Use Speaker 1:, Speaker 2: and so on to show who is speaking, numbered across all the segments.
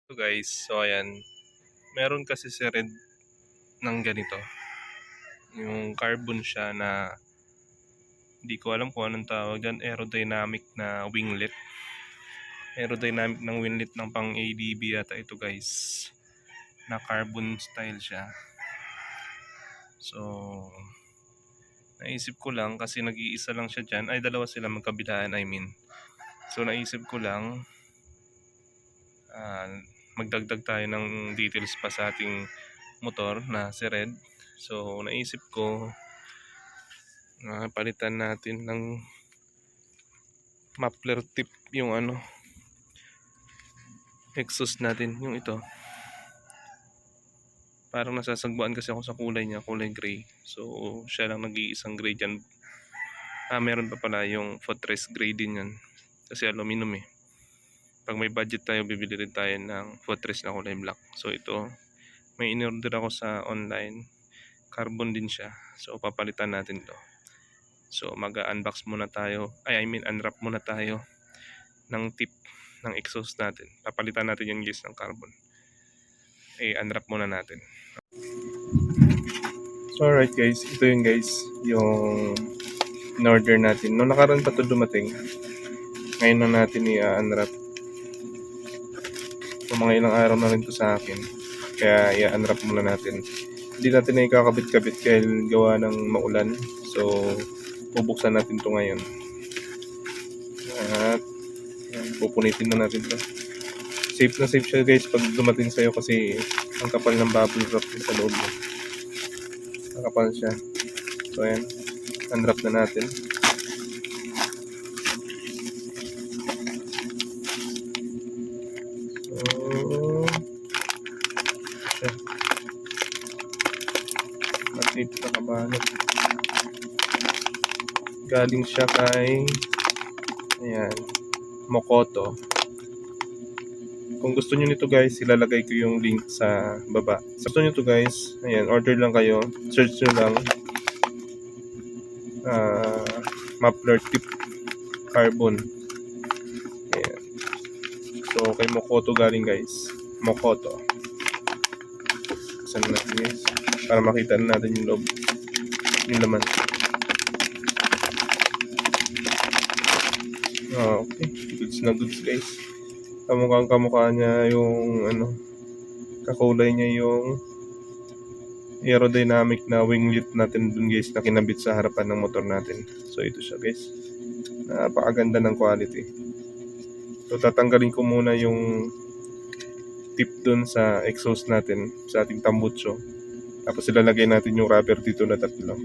Speaker 1: So guys, so ayan, meron kasi si Red ng ganito, yung carbon siya na hindi ko alam kung anong tawag dyan, aerodynamic na winglet. Aerodynamic ng winglet ng pang ADB yata ito guys, na carbon style siya. So, naisip ko lang kasi nag-iisa lang siya dyan, ay dalawa sila magkabilaan I mean. So naisip ko lang, ah, magdagdag tayo ng details pa sa ating motor na si Red. So naisip ko, palitan natin ng muffler tip yung exhaust natin, yung ito. Parang nasasagbuan kasi ako sa kulay niya, kulay gray. So siya lang nag-iisang gray dyan. Meron pa pala yung footrest gray din yan, kasi aluminum eh. Pag may budget tayo, bibili rin tayo ng footrest na kulay black. So ito, may in-order ako sa online, carbon din siya. So papalitan natin to. So mag-unbox muna tayo, unwrap muna tayo ng tip ng exhaust natin. Papalitan natin yung guys ng carbon. Unwrap muna natin. So alright guys, ito yung guys, yung in-order natin. Noong nakaraan pa ito dumating. Ngayon na natin i-unwrap. So mga ilang araw na rin ito sa akin. Kaya i-unwrap muna natin. Hindi natin na ikakabit-kabit dahil gawa ng maulan. So bubuksan natin ito ngayon. At pupunitin na natin ito. Safe na safe siya guys pag dumating sa'yo kasi ang kapal ng bubble wrap sa loob. Ang kapal siya. So ayan, unwrap na natin. So siya. Matip na kabalot. Galing siya kay ayan, Mokoto. Kung gusto nyo nito guys, ilalagay ko yung link sa baba. Sa gusto nyo to guys, ayan, order lang kayo. Search nyo lang muffler tip carbon. Ayan. So kay Mokoto galing guys. Mokoto. Saan natin guys? Para makita natin yung loob. Yung laman. Okay. Goods na goods guys. Kamukha niya yung kakulay niya yung aerodynamic na winglet natin dun guys na kinabit sa harapan ng motor natin. So ito siya guys. Napakaganda ng quality. So tatanggalin ko muna yung tip dun sa exhaust natin sa ating tambucho. Tapos ilalagay natin yung rubber dito na tatlo.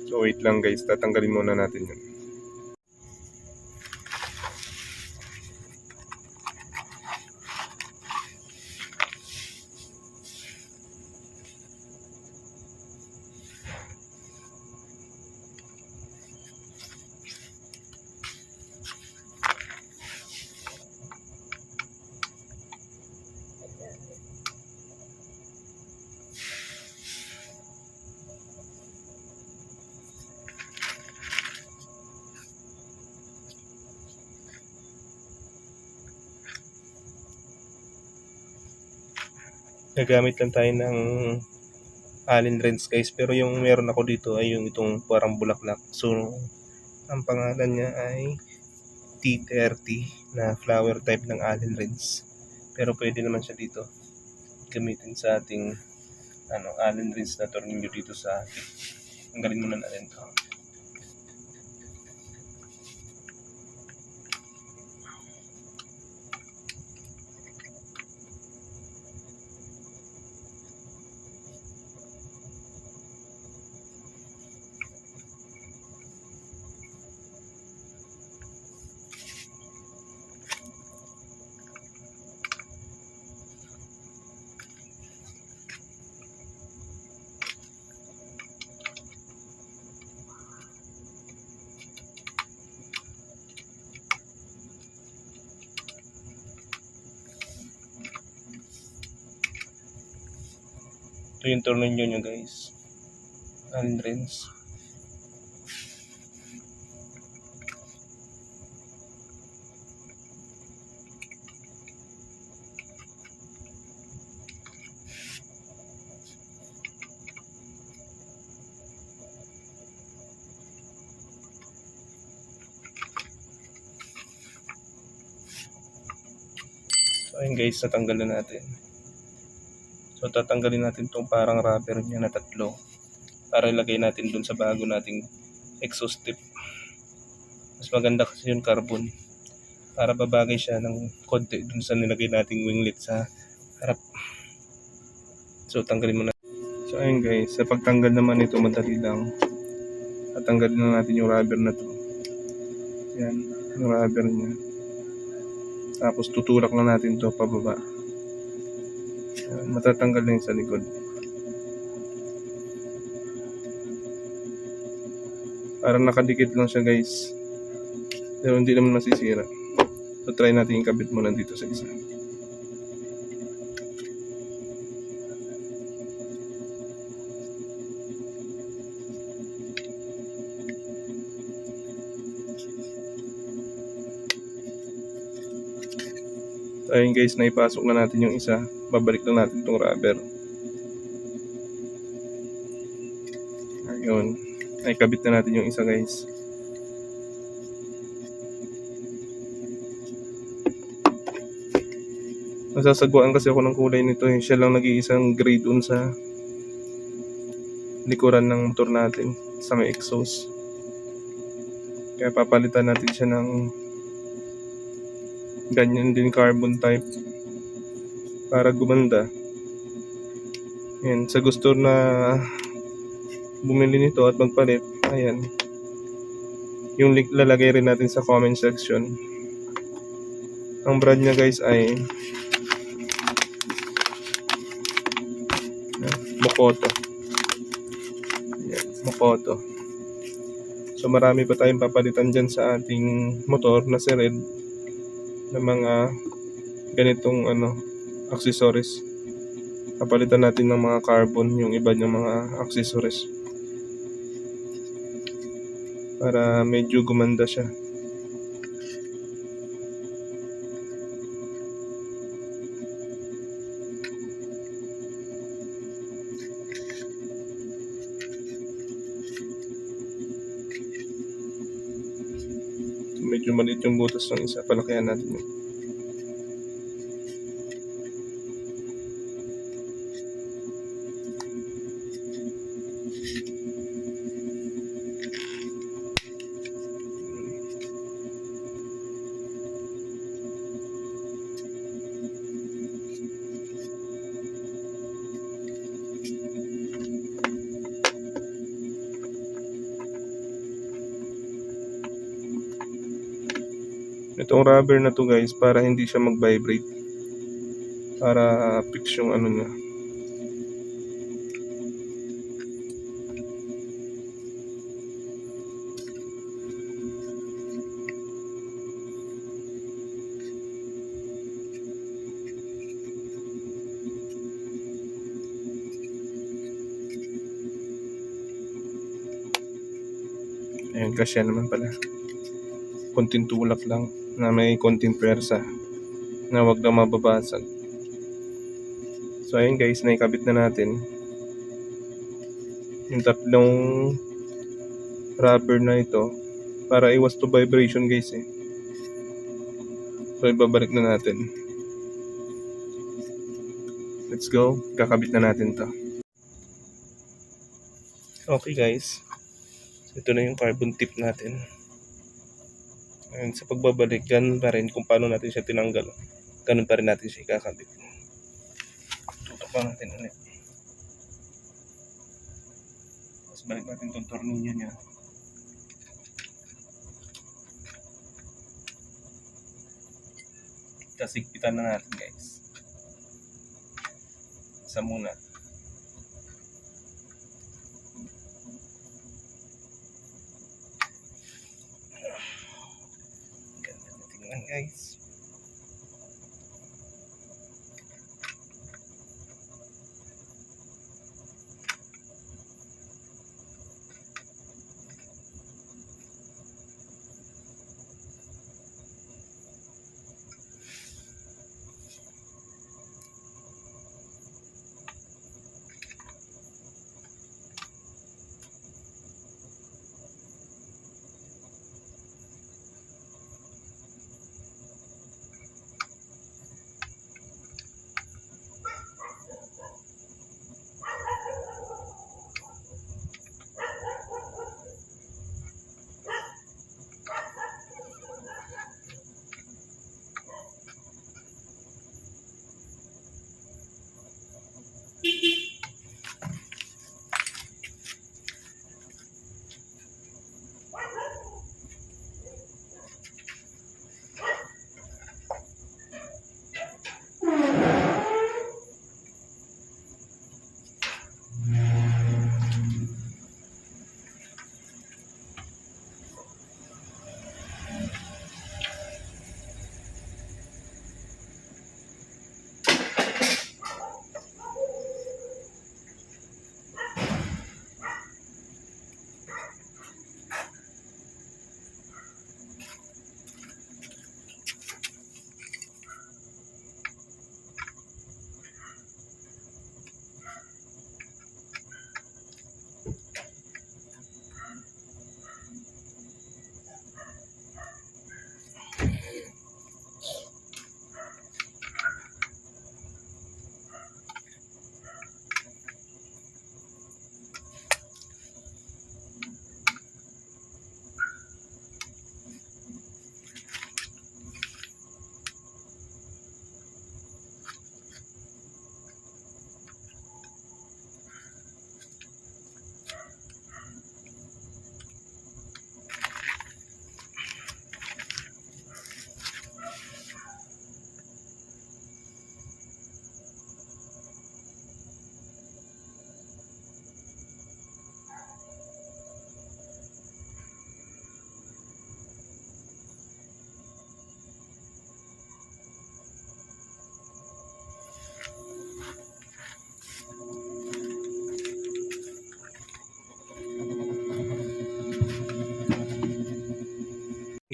Speaker 1: So wait lang guys, tatanggalin muna natin yun. Nagamit lang tayo ng Allen wrench guys, pero yung meron ako dito ay yung itong parang bulaklak. So ang pangalan niya ay T30 na flower type ng Allen wrench. Pero pwede naman siya dito gamitin sa ating Allen wrench na tornilyo dito sa ating. Tanggalin muna natin to. Ito yung tornilyo nyo guys. Allen wrench. Ayun guys, natanggal na natin. So tatanggalin natin tong parang rubber niya na tatlo para ilagay natin dun sa bago nating exhaust tip. Mas maganda kasi yung carbon para babagay siya ng konti dun sa nilagay nating winglet sa harap. So tanggalin mo na. So ayun guys, sa pagtanggal naman ito madali lang. Tatanggalin na natin yung rubber na to. Yan, yung rubber niya. Tapos tutulak na natin to pababa. Yan, matatanggal na yung sa likod. Parang nakadikit lang siya guys. Pero hindi naman masisira. So try natin ikabit muna dito sa isa. So ayun guys, naipasok na natin yung isa. Babalik na natin itong rubber. Ayun. Naikabit na natin yung isa guys. Nasasagwaan kasi ako ng kulay nito. Siya lang nag-iisang gray dun sa likuran ng motor natin sa may exhaust. Kaya papalitan natin siya ng ganyan din carbon type para gumanda. Yan, sa gusto na bumili nito at magpalit, ayan, yung link lalagay rin natin sa comment section. Ang brand niya guys ay Mokoto. Yan, Mokoto. So marami pa tayong papalitan dyan sa ating motor na si Red na mga ganitong accessories. Papalitan natin ng mga carbon yung iba niyang mga accessories para medyo gumanda siya. Medyo maliit yung butas ng isa, palakihan natin yun. Itong rubber na to guys, para hindi siya mag-vibrate, para fix yung niya. Ayun, kasya naman pala. Konting tulak lang na may konting pwersa na wag na mababasag. So ayun guys, naikabit na natin yung tatlong rubber na ito para iwas to vibration guys eh. So ibabalik na natin. Let's go, kakabit na natin to. Okay guys, so ito na yung carbon tip natin. And sa pagbabalik, ganun pa rin kung paano natin siya tinanggal. Ganun pa rin natin siya ikakabit. Tutok pa natin ulit. Tapos balik natin itong tornilyo niya. Tapos higpitan na natin guys. Isa muna. Ganda na tingnan guys.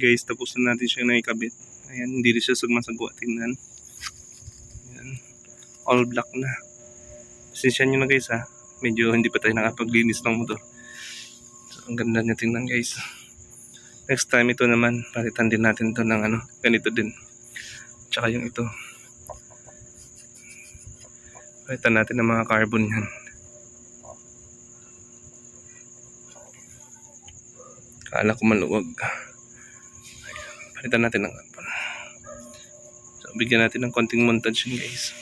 Speaker 1: guys, tapos na natin siya naikabit. Ayan, hindi rin siya sumasagwa. Tingnan. Ayan. All black na. Pasensya nyo na guys ha. Medyo hindi pa tayo nakapaglinis ng motor. So, ang ganda niya tingnan guys. Next time ito naman, palitan din natin to ng ano, ganito din. Tsaka yung ito. Palitan natin ng mga carbon yan. Kala ko maluwag. Ayan, palitan natin ng carbon. So, bigyan natin ng konting montage yun guys.